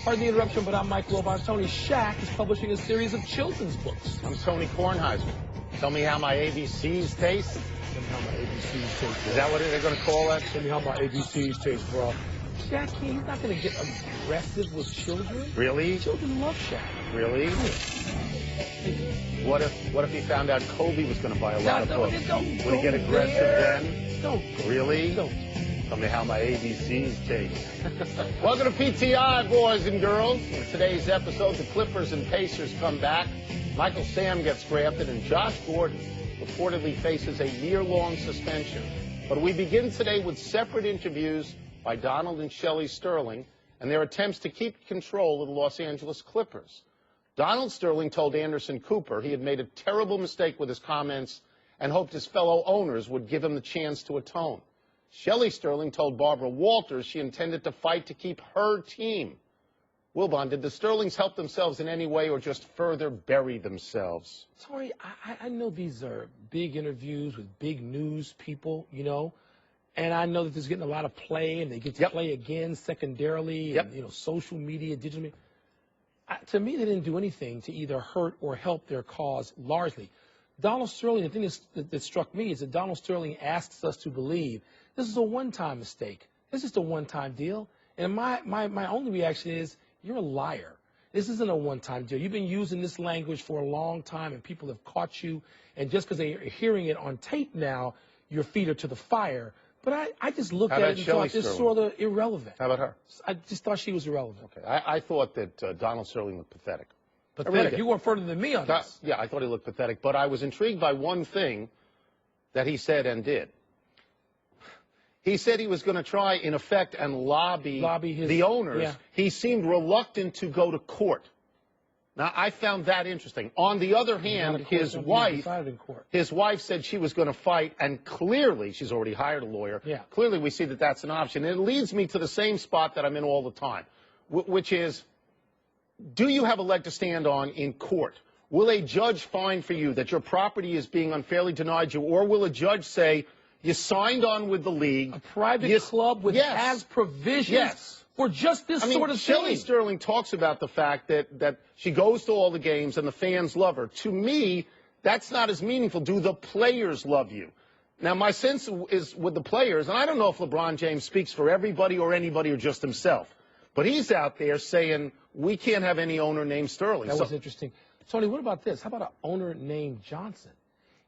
Pardon the interruption, but I'm Mike Wilbon. Tony Shack is publishing a series of children's books. I'm Tony Kornheiser. Tell me how my ABCs taste. Tell me how my ABCs taste. Is that what they're going to call that? Tell me how my ABCs taste, bro. Shaq, he's not going to get aggressive with children. Really? Children love Shaq. Really? What if he found out Kobe was going to buy a lot of books? Would he get aggressive then? Don't. Really? Don't. Tell me how my ABCs taste. Welcome to PTI, boys and girls. In today's episode, the Clippers and Pacers come back. Michael Sam gets drafted, and Josh Gordon reportedly faces a year-long suspension. But we begin today with separate interviews by Donald and Shelley Sterling and their attempts to keep control of the Los Angeles Clippers. Donald Sterling told Anderson Cooper he had made a terrible mistake with his comments and hoped his fellow owners would give him the chance to atone. Shelley Sterling told Barbara Walters she intended to fight to keep her team. Wilbon, did the Sterlings help themselves in any way or just further bury themselves? Tony, I know these are big interviews with big news people, you know, and I know that this is getting a lot of play, and they get to play again secondarily, and, you know, social media, digital media. To me, they didn't do anything to either hurt or help their cause largely. Donald Sterling, the thing that struck me is that Donald Sterling asks us to believe this is a one-time mistake. This is just a one-time deal. And my only reaction is, you're a liar. This isn't a one-time deal. You've been using this language for a long time, and people have caught you. And just because they're hearing it on tape now, your feet are to the fire. But I just looked at it and thought this sort of irrelevant. How about her? I just thought she was irrelevant. Okay. I thought that Donald Sterling looked pathetic. Pathetic? Really, you went further than me on this. Yeah, I thought he looked pathetic. But I was intrigued by one thing that he said and did. He said he was going to try, in effect, and lobby the owners. Yeah. He seemed reluctant to go to court. Now, I found that interesting. On the other hand, his wife said she was going to fight, and clearly, she's already hired a lawyer. Yeah. Clearly, we see that that's an option. And it leads me to the same spot that I'm in all the time, which is, do you have a leg to stand on in court? Will a judge find for you that your property is being unfairly denied you, or will a judge say, you signed on with the league. A private club has provisions for just this sort of thing. Shelley Sterling talks about the fact that she goes to all the games and the fans love her. To me, that's not as meaningful. Do the players love you? Now, my sense is with the players, and I don't know if LeBron James speaks for everybody or anybody or just himself, but he's out there saying, we can't have any owner named Sterling. That was interesting. Tony, what about this? How about an owner named Johnson?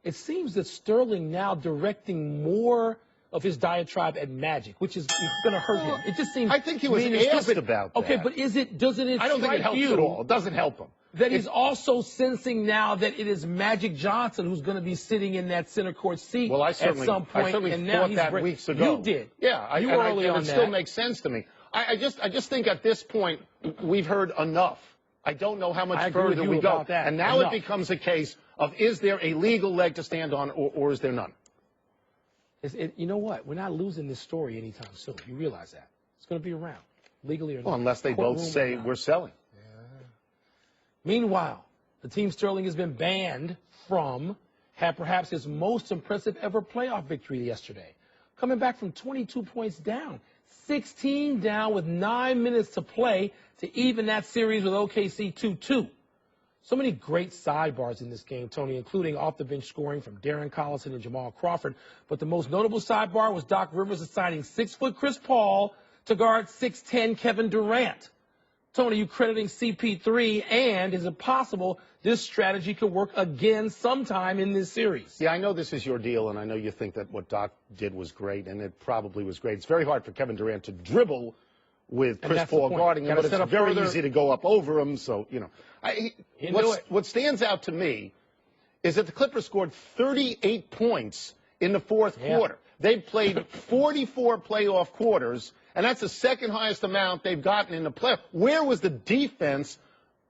It seems that Sterling now directing more of his diatribe at Magic, which is going to hurt him. It just seems. I think he was asked about that. Okay, but doesn't it? I don't think it helps at all. It doesn't help him. That he's also sensing now that it is Magic Johnson who's going to be sitting in that center court seat at some point. I certainly thought that weeks ago. You did. Yeah, you were early on that. It still makes sense to me. I just think at this point we've heard enough. I don't know how much further we go. And now it becomes a case of, is there a legal leg to stand on, or is there none? You know what? We're not losing this story anytime soon. You realize that. It's going to be around, legally or not. Well, unless they both say we're selling. Yeah. Meanwhile, the team Sterling has been banned from had perhaps his most impressive ever playoff victory yesterday. Coming back from 22 points down, 16 down with 9 minutes to play to even that series with OKC 2-2. So many great sidebars in this game, Tony, including off-the-bench scoring from Darren Collison and Jamal Crawford. But the most notable sidebar was Doc Rivers assigning 6-foot Chris Paul to guard 6'10" Kevin Durant. Tony, you crediting CP3, and is it possible this strategy could work again sometime in this series? Yeah, I know this is your deal, and I know you think that what Doc did was great, and it probably was great. It's very hard for Kevin Durant to dribble with Chris Paul guarding him, but it's very easy to go up over him. So, you know, what stands out to me is that the Clippers scored 38 points in the fourth quarter. They've played 44 playoff quarters, and that's the second highest amount they've gotten in the playoff. Where was the defense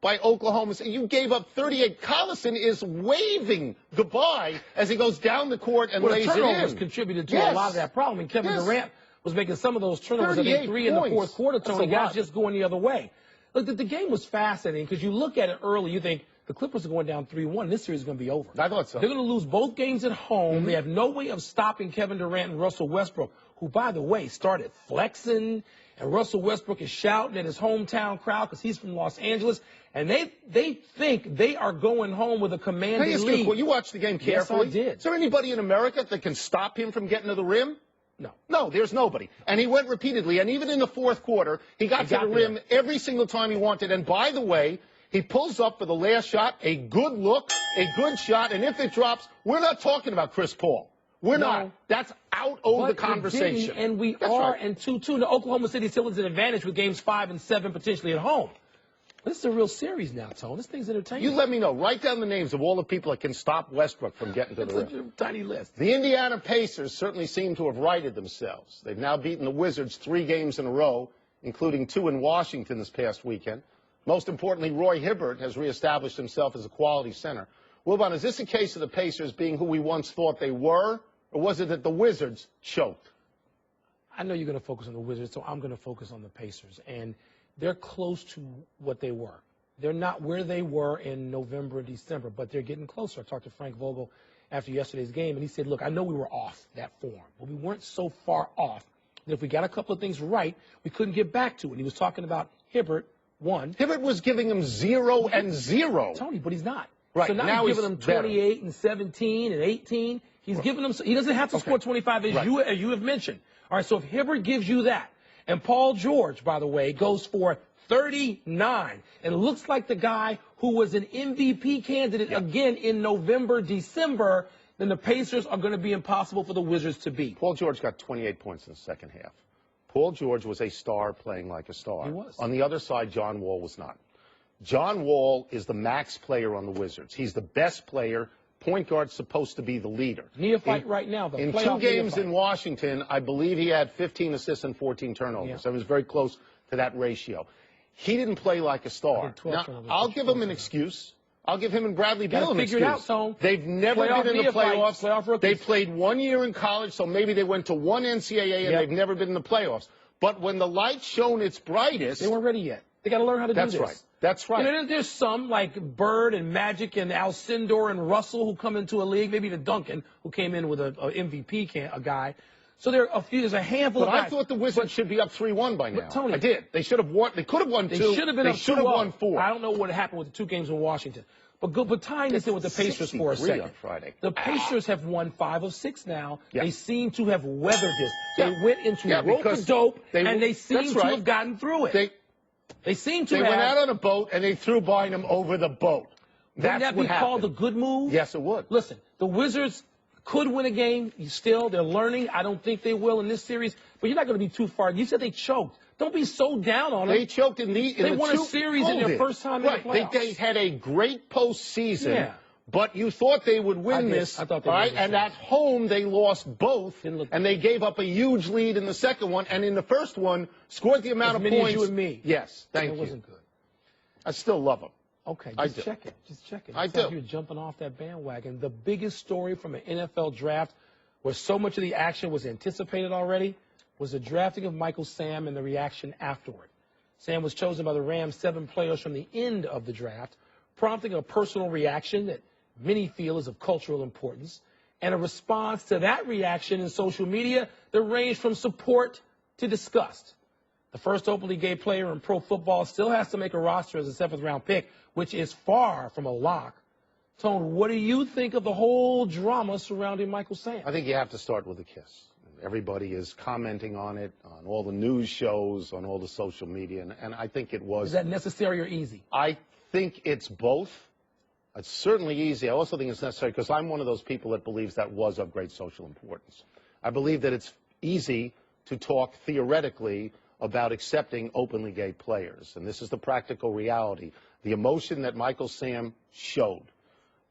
by Oklahoma? You gave up 38. Collison is waving goodbye as he goes down the court and lays it in. The turnovers contributed to a lot of that problem, and Kevin Durant was making some of those turnovers. I think 3 in the fourth quarter, Tony. Guys just going the other way. Look, the game was fascinating because you look at it early, you think the Clippers are going down 3-1. This series is going to be over. I thought so. They're going to lose both games at home. They have no way of stopping Kevin Durant and Russell Westbrook, who, by the way, started flexing And Russell Westbrook is shouting at his hometown crowd because he's from Los Angeles. And they think they are going home with a commanding lead. You watched the game carefully. Yes, I did. Is there anybody in America that can stop him from getting to the rim? No. No, there's nobody. And he went repeatedly. And even in the fourth quarter, he got to the rim every single time he wanted. And by the way, he pulls up for the last shot, a good look, a good shot. And if it drops, we're not talking about Chris Paul. We're not. That's out of the conversation. And we are, and 2-2. Now, Oklahoma City still has an advantage with games 5 and 7 potentially at home. This is a real series now, Tone. This thing's entertaining. You let me know. Write down the names of all the people that can stop Westbrook from getting to the rim. It's a tiny list. The Indiana Pacers certainly seem to have righted themselves. They've now beaten the Wizards 3 games in a row, including 2 in Washington this past weekend. Most importantly, Roy Hibbert has reestablished himself as a quality center. Wilbon, is this a case of the Pacers being who we once thought they were, or was it that the Wizards choked? I know you're going to focus on the Wizards, so I'm going to focus on the Pacers. And they're close to what they were. They're not where they were in November and December, but they're getting closer. I talked to Frank Vogel after yesterday's game, and he said, look, I know we were off that form, but we weren't so far off that if we got a couple of things right, we couldn't get back to it. He was talking about Hibbert, one. Hibbert was giving him 0 and 0. Tony, but he's not. Right. So now he's giving them 28 and 17 and 18. He's giving them, he doesn't have to score 25 as you have mentioned. All right, so if Hibbert gives you that, and Paul George, by the way, goes for 39 and looks like the guy who was an MVP candidate again in November, December, then the Pacers are going to be impossible for the Wizards to beat. Paul George got 28 points in the second half. Paul George was a star playing like a star. He was. On the other side, John Wall was not. John Wall is the max player on the Wizards. He's the best player. Point guard's supposed to be the leader. Neophyte right now, though. In 2 games in Washington, I believe he had 15 assists and 14 turnovers. Yeah. So it was very close to that ratio. He didn't play like a star. Now, I'll give him an excuse. I'll give him and Bradley Beal an excuse. Figure it out, Tone. They've never been in the playoffs. They played 1 year in college, so maybe they went to 1 NCAA, and they've never been in the playoffs. But when the light shone its brightest, they weren't ready yet. They got to learn how to do this. That's right. That's right. You know, there's some like Bird and Magic and Alcindor and Russell who come into a league, maybe the Duncan who came in with a MVP guy. So there's a handful of guys. But I thought the Wizards should be up 3-1 by now. But Tony, I did. They should have won. They could have won 2. They should have been up 2-0. They should have won 4. I don't know what happened with the 2 games in Washington. But tying this in with the Pacers for a second. On Friday. The Pacers have won 5 of 6 now. Yeah. They seem to have weathered this. They went into rope-a-dope, and they seem to have gotten through it. They seem to have. They went out on a boat, and they threw Bynum over the boat. Wouldn't that be called a good move? Yes, it would. Listen, the Wizards could win a game still. They're learning. I don't think they will in this series, but you're not going to be too far. You said they choked. Don't be so down on them. They choked in the They won a series in their first time in the playoffs. They had a great postseason, but you thought they would win this. I thought they would win. And at home, they lost both, and they gave up a huge lead in the second one, and in the first one, scored the amount of points. As many as you and me. Yes, thank you. It wasn't good. I still love them. Okay, just check it. Just check it. I do. You're jumping off that bandwagon. The biggest story from an NFL draft where so much of the action was anticipated already was the drafting of Michael Sam and the reaction afterward. Sam was chosen by the Rams 7 players from the end of the draft, prompting a personal reaction that many feel is of cultural importance, and a response to that reaction in social media that ranged from support to disgust. The first openly gay player in pro football still has to make a roster as a 7th-round pick, which is far from a lock. Tone, what do you think of the whole drama surrounding Michael Sam? I think you have to start with a kiss. Everybody is commenting on it, on all the news shows, on all the social media, and I think it was... Is that necessary or easy? I think it's both. It's certainly easy. I also think it's necessary because I'm one of those people that believes that was of great social importance. I believe that it's easy to talk theoretically about accepting openly gay players, and this is the practical reality. The emotion that Michael Sam showed,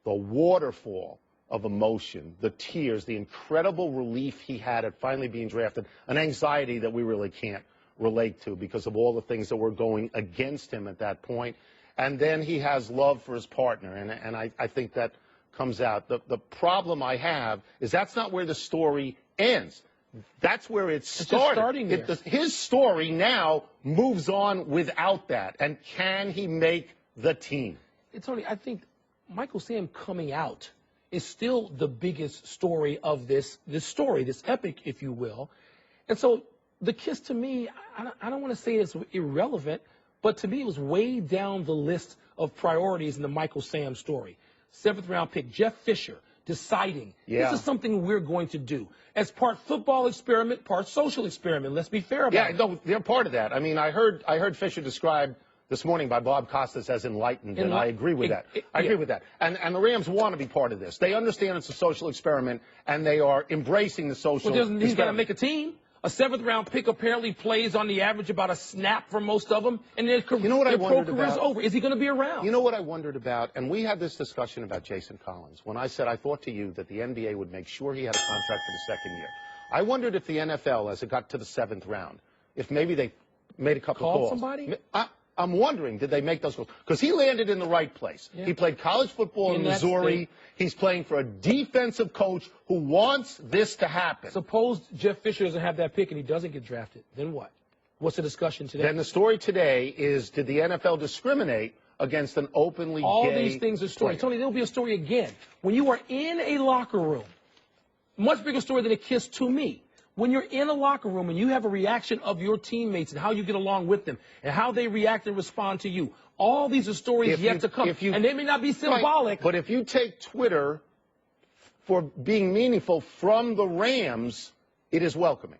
the waterfall of emotion, the tears, the incredible relief he had at finally being drafted, an anxiety that we really can't relate to because of all the things that were going against him at that point. And then he has love for his partner, and I think that comes out. The problem I have is that's not where the story ends. That's where it started. His story now moves on without that. And can he make the team? Tony, I think Michael Sam coming out is still the biggest story of this story, this epic, if you will. And so the kiss to me, I don't want to say it's irrelevant, but to me it was way down the list of priorities in the Michael Sam story. 7th round pick, Jeff Fisher, deciding this is something we're going to do as part football experiment, part social experiment. Let's be fair about it. Yeah, no, they're part of that. I mean, I heard Fisher described this morning by Bob Costas as enlightened, and I agree with that. I agree with that. And the Rams want to be part of this. They understand it's a social experiment, and they are embracing the social experiment. He's got to make a team. A 7th round pick apparently plays on the average about a snap for most of them, and their pro career's over. Is he going to be around? You know what I wondered about? And we had this discussion about Jason Collins when I said I thought to you that the NBA would make sure he had a contract for the second year. I wondered if the NFL, as it got to the 7th round, if maybe they made a couple of calls. Somebody? I'm wondering, did they make those calls? Because he landed in the right place. Yeah. He played college football in Missouri. He's playing for a defensive coach who wants this to happen. Suppose Jeff Fisher doesn't have that pick and he doesn't get drafted. Then what? What's the discussion today? Then the story today is, did the NFL discriminate against an openly All gay these things are stories. Tony, there'll be a story again. When you are in a locker room, much bigger story than a kiss to me. When you're in a locker room and you have a reaction of your teammates and how you get along with them and how they react and respond to you, all these are stories yet to come. And they may not be symbolic. Right. But if you take Twitter for being meaningful from the Rams, it is welcoming.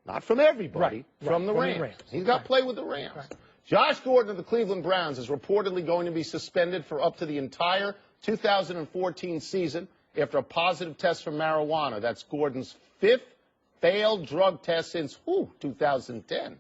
Not from everybody, from the Rams. He's got to play with the Rams. Right. Josh Gordon of the Cleveland Browns is reportedly going to be suspended for up to the entire 2014 season after a positive test for marijuana. That's Gordon's 5th failed drug test since 2010.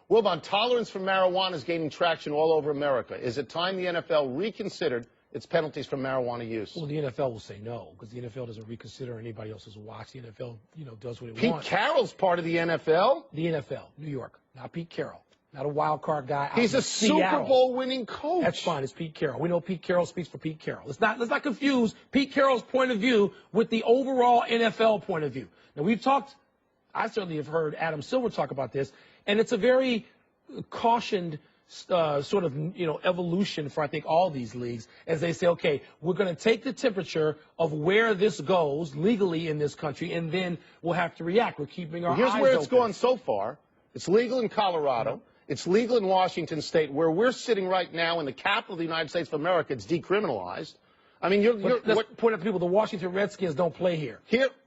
Wilbon, tolerance for marijuana is gaining traction all over America. Is it time the NFL reconsidered its penalties for marijuana use? Well, the NFL will say no, because the NFL doesn't reconsider anybody else's watch. The NFL, does what it wants. Pete Carroll's part of the NFL? The NFL, New York, not Pete Carroll. Not a wild card guy. He's a Super Bowl winning coach. That's fine. It's Pete Carroll. We know Pete Carroll speaks for Pete Carroll. Let's not confuse Pete Carroll's point of view with the overall NFL point of view. Now, we've talked, I certainly have heard Adam Silver talk about this, and it's a very cautioned sort of, evolution for, I think, all these leagues, as they say, okay, we're going to take the temperature of where this goes legally in this country, and then we'll have to react. We're keeping our eyes open. Here's where it's gone so far. It's legal in Colorado. It's legal in Washington State, where we're sitting right now in the capital of the United States of America. It's decriminalized. I mean, let's point out to people, the Washington Redskins don't play here.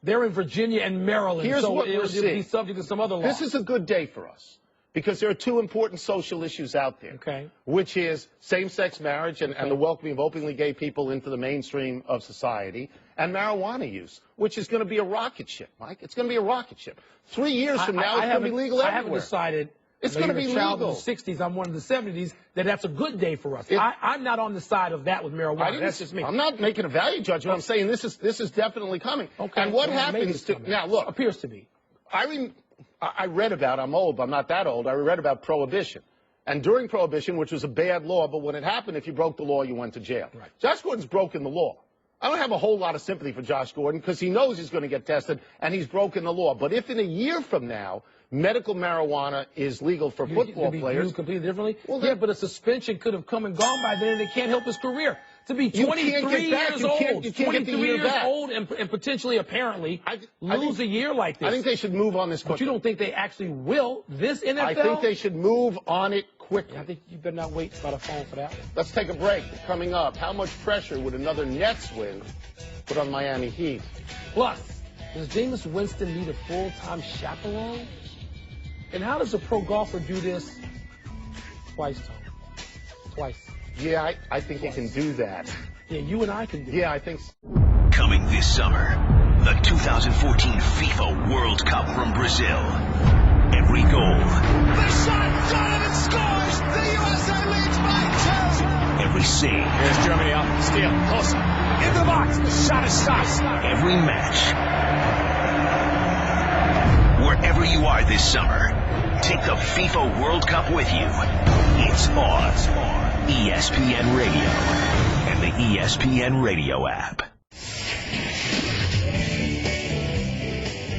They're in Virginia and Maryland, so what it'll be subject to some other law. This is a good day for us, because there are two important social issues out there, which is same-sex marriage and the welcoming of openly gay people into the mainstream of society, and marijuana use, which is going to be a rocket ship, Mike. It's going to be a rocket ship. 3 years from now, it's going to be legal everywhere. I haven't decided. It's going to be legal. In the 60s, I'm one of the 70s, that's a good day for us. I'm not on the side of that with marijuana. That's just me. I'm not making a value judgment. I'm saying this is definitely coming. Okay. And what happens to now? Look, appears to be. I read about. I'm old, but I'm not that old. I read about Prohibition, and during Prohibition, which was a bad law, but when it happened, if you broke the law, you went to jail. Right. Josh Gordon's broken the law. I don't have a whole lot of sympathy for Josh Gordon because he knows he's going to get tested and he's broken the law. But if in a year from now, medical marijuana is legal for football players. Viewed completely differently? Well, yeah, but a suspension could have come and gone by then, and it can't help his career. To be 23 years old and potentially, apparently, lose a year like this. I think they should move on this quickly. But you don't think they actually will? This NFL? I think they should move on it quickly. I think you better not wait by the phone for that one. Let's take a break. Coming up, how much pressure would another Nets win put on Miami Heat? Plus, does Jameis Winston need a full-time chaperone? And how does a pro golfer do this twice, Tony? Twice. Yeah, I think he can do that. Yeah, you and I can do it. Yeah, I think so. Coming this summer, the 2014 FIFA World Cup from Brazil. Every goal. The shot, Donovan scores! The USA leads by 2! Every save. Here's Germany up. Steal. Close. In the box. The shot is stopped. Every match. Wherever you are this summer, take the FIFA World Cup with you. It's on ESPN Radio and the ESPN Radio app.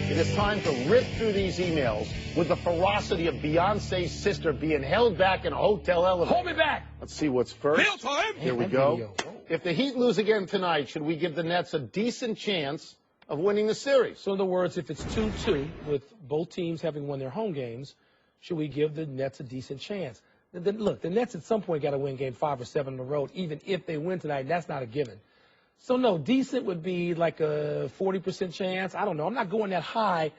It is time to rip through these emails with the ferocity of Beyonce's sister being held back in a hotel elevator. Hold me back. Let's see what's first. Real time. Here we go. If the Heat lose again tonight, should we give the Nets a decent chance of winning the series. So in other words, if it's 2-2 with both teams having won their home games, should we give the Nets a decent chance? Then look, the Nets at some point got to win game 5 or 7 on the road, even if they win tonight. That's not a given. So no, decent would be like a 40% chance. I don't know. I'm not going that high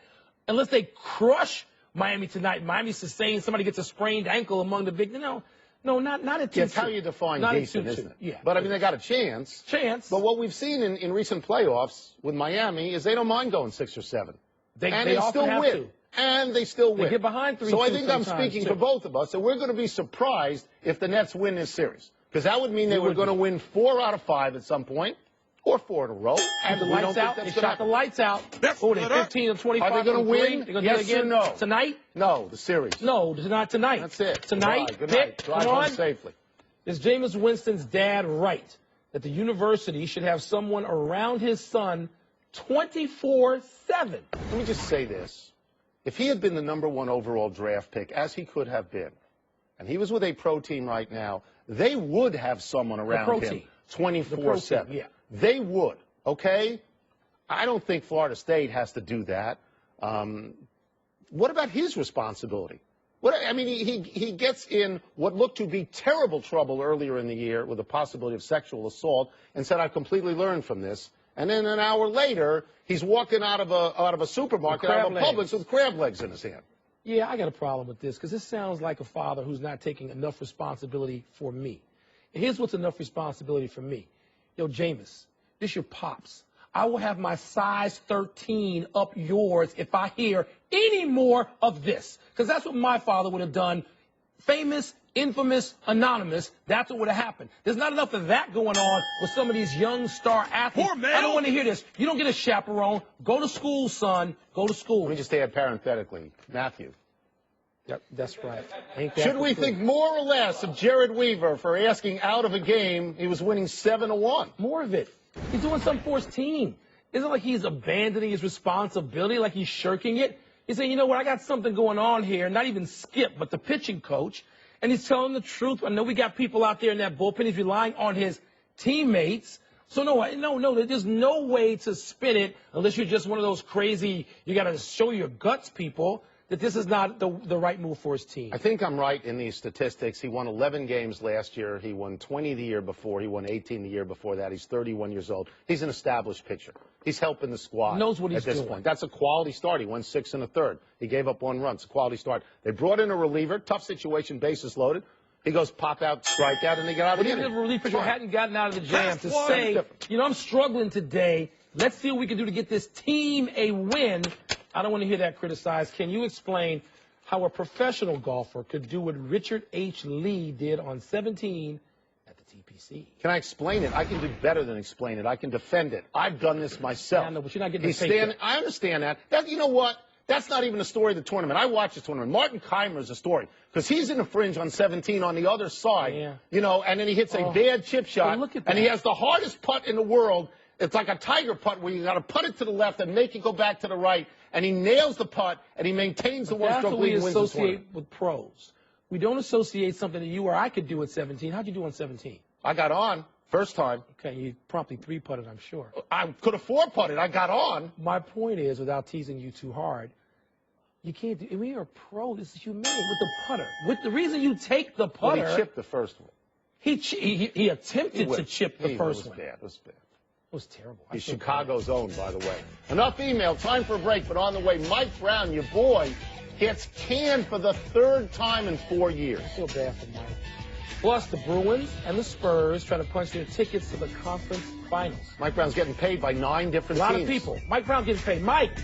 unless they crush Miami tonight. Miami sustains, somebody gets a sprained ankle among the big. No, not at 2-2. That's how you define not decent, isn't it? Yeah. But I mean, they got a chance. But what we've seen in recent playoffs with Miami is they don't mind going 6 or 7. They still have win. to. And they still win. They get behind 3-2 So I think I'm sometimes, speaking too. for both of us, that we're going to be surprised if the Nets win this series. Because that would mean they were going to win 4 out of 5 at some point, or 4 in a row. And the lights out. They shot the lights out. Oh, they 15 or 25. Are they going to win? They're going to Yes do it again or no? tonight? No, the series. No, not tonight. That's it. Tonight, Goodbye. Good Pitt, night. Drive come home on. safely. Is Jameis Winston's dad right that the university should have someone around his son 24/7? Let me just say this. If he had been the #1 overall draft pick, as he could have been, and he was with a pro team right now, they would have someone around him 24/7. Yeah. They would, okay? I don't think Florida State has to do that. What about his responsibility? He gets in what looked to be terrible trouble earlier in the year with the possibility of sexual assault and said, I've completely learned from this. And then an hour later, he's walking out of a supermarket, out of a Publix with crab legs in his hand. Yeah, I got a problem with this because this sounds like a father who's not taking enough responsibility for me. And here's what's enough responsibility for me. Yo, Jameis, this your pops. I will have my size 13 up yours if I hear any more of this. Because that's what my father would have done. Famous, infamous, anonymous. That's what would have happened. There's not enough of that going on with some of these young star athletes. Poor man. I don't want to hear this. You don't get a chaperone. Go to school, son. Go to school. Let me just add parenthetically, Matthew. Yep, that's right. Ain't that Should we the truth? think more or less of Jared Weaver for asking out of a game he was winning 7-1? More of it. He's doing something for his team. Isn't it like he's abandoning his responsibility, like he's shirking it? He's saying, you know what, I got something going on here, not even Skip, but the pitching coach, and he's telling the truth. I know we got people out there in that bullpen. He's relying on his teammates. So, no, there's no way to spin it unless you're just one of those crazy, you got to show your guts people, that this is not the right move for his team. I think I'm right in these statistics. He won 11 games last year. He won 20 the year before. He won 18 the year before that. He's 31 years old. He's an established pitcher. He's helping the squad. Knows what he's at this doing. point. That's a quality start. He won 6 1/3. He gave up 1 run. It's a quality start. They brought in a reliever. Tough situation, bases loaded. He goes pop out, strike out, and they get out of the Even inning. if a relief pitcher hadn't gotten out of the jam, to one. say, I'm struggling today. Let's see what we can do to get this team a win. I don't want to hear that criticized. Can you explain how a professional golfer could do what Richard H. Lee did on 17 at the TPC? Can I explain it? I can do better than explain it. I can defend it. I've done this myself. Yeah, I know, but you're not getting the tape. I understand that. You know what? That's not even a story of the tournament. I watched the tournament. Martin Keimer is a story because he's in the fringe on 17 on the other side, and then he hits a bad chip shot, look at and that. he has the hardest putt in the world. It's like a tiger putt where you got to putt it to the left and make it go back to the right, and he nails the putt, and he maintains the one-stroke lead and wins the That's what we tournament. associate with pros. We don't associate something that you or I could do at 17. How'd you do on 17? I got on first time. Okay, you promptly 3-putted, I'm sure. I could have 4-putted. I got on. My point is, without teasing you too hard, you can't do. When you're a pro, this is humiliating with the putter. With the reason you take the putter, Well, he chipped the first one. he attempted to chip the first one. It was bad. It was terrible. He's Chicago's own, by the way. Enough email. Time for a break. But on the way, Mike Brown, your boy, gets canned for the 3rd time in 4 years. I feel bad for Mike. Plus, the Bruins and the Spurs trying to punch their tickets to the conference finals. Mike Brown's getting paid by 9 different A lot teams. of people. Mike Brown getting paid. Mike!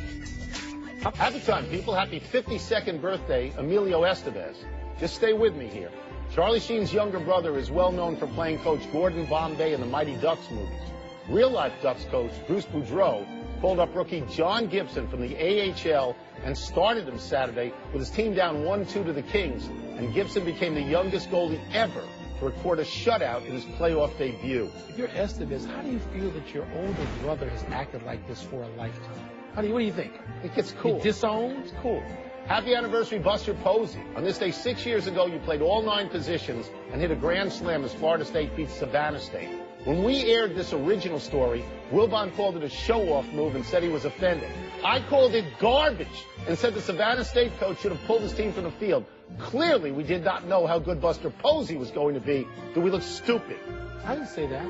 Happy time, people. Happy 52nd birthday, Emilio Estevez. Just stay with me here. Charlie Sheen's younger brother is well known for playing Coach Gordon Bombay in the Mighty Ducks movies. Real-life Ducks coach Bruce Boudreau called up rookie John Gibson from the AHL and started him Saturday with his team down 1-2 to the Kings, and Gibson became the youngest goalie ever to record a shutout in his playoff debut. If you're Estevez, how do you feel that your older brother has acted like this for a lifetime? What do you think? It gets cool. You disowned? It's cool. Happy anniversary, Buster Posey. On this day 6 years ago, you played all 9 positions and hit a grand slam as Florida State beat Savannah State. When we aired this original story, Wilbon called it a show-off move and said he was offended. I called it garbage and said the Savannah State coach should have pulled his team from the field. Clearly, we did not know how good Buster Posey was going to be. Do we look stupid? I didn't say that.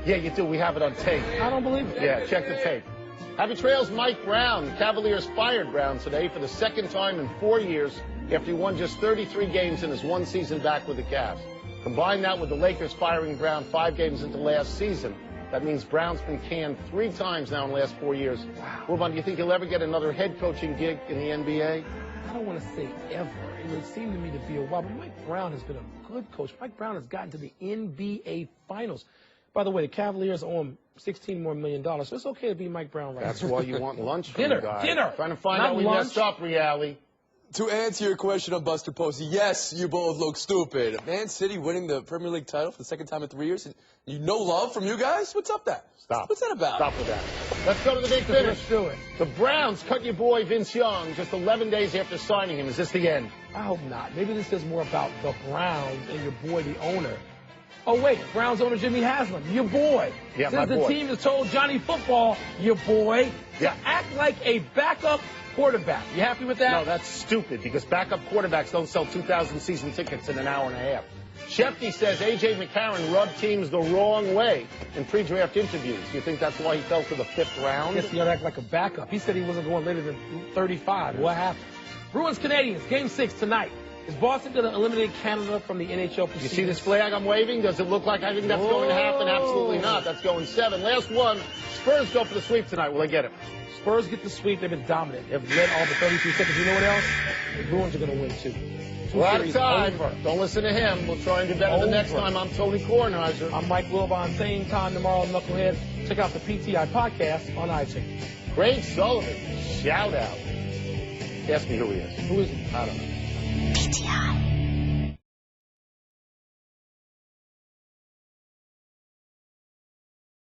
Yeah, you do. We have it on tape. I don't believe it. Yeah, check the tape. Happy trails, Mike Brown. The Cavaliers fired Brown today for the second time in 4 years after he won just 33 games in his one season back with the Cavs. Combine that with the Lakers firing Brown 5 games into last season. That means Brown's been canned 3 times now in the last 4 years. Wow. Wilbon, do you think he'll ever get another head coaching gig in the NBA? I don't want to say ever. It would seem to me to be a while. But Mike Brown has been a good coach. Mike Brown has gotten to the NBA Finals. By the way, the Cavaliers owe him $16 more million, so it's okay to be Mike Brown right That's now. why you want lunch from Dinner, the guy. dinner. Trying to find Not out we lunch. messed up, Reali. To answer your question on Buster Posey, yes, you both look stupid. Man City winning the Premier League title for the second time in 3 years. You no love from you guys? What's up that? Stop. What's that about? Stop with that. Let's go to the big finish. Let's do it. The Browns cut your boy Vince Young just 11 days after signing him. Is this the end? I hope not. Maybe this is more about the Browns and your boy, the owner. Oh, wait, Browns owner Jimmy Haslam, your boy. Yeah, Since my the boy. team has told Johnny Football, your boy, Yeah. to act like a backup quarterback. You happy with that? No, that's stupid because backup quarterbacks don't sell 2,000 season tickets in an hour and a half. Shefty says A.J. McCarron rubbed teams the wrong way in pre-draft interviews. Do you think that's why he fell to the 5th round? Yes, he ought to act like a backup. He said he wasn't going later than 35. What happened? Bruins Canadians, Game 6 tonight. Is Boston going to eliminate Canada from the NHL proceedings? You see this flag I'm waving? Does it look like I think that's going to happen? Absolutely not. That's going 7. Last one. Spurs go for the sweep tonight. Will they get it? Spurs get the sweep. They've been dominant. They've led all the 32 seconds. You know what else? The Bruins are going to win, too. We're out of time. Don't listen to him. We'll try and do better the next time. I'm Tony Kornheiser. I'm Mike Wilbon. Same time tomorrow, Knucklehead. Check out the PTI podcast on iTunes. Craig Sullivan. Shout out. Ask me who he is. Who is he? I don't know. PTI.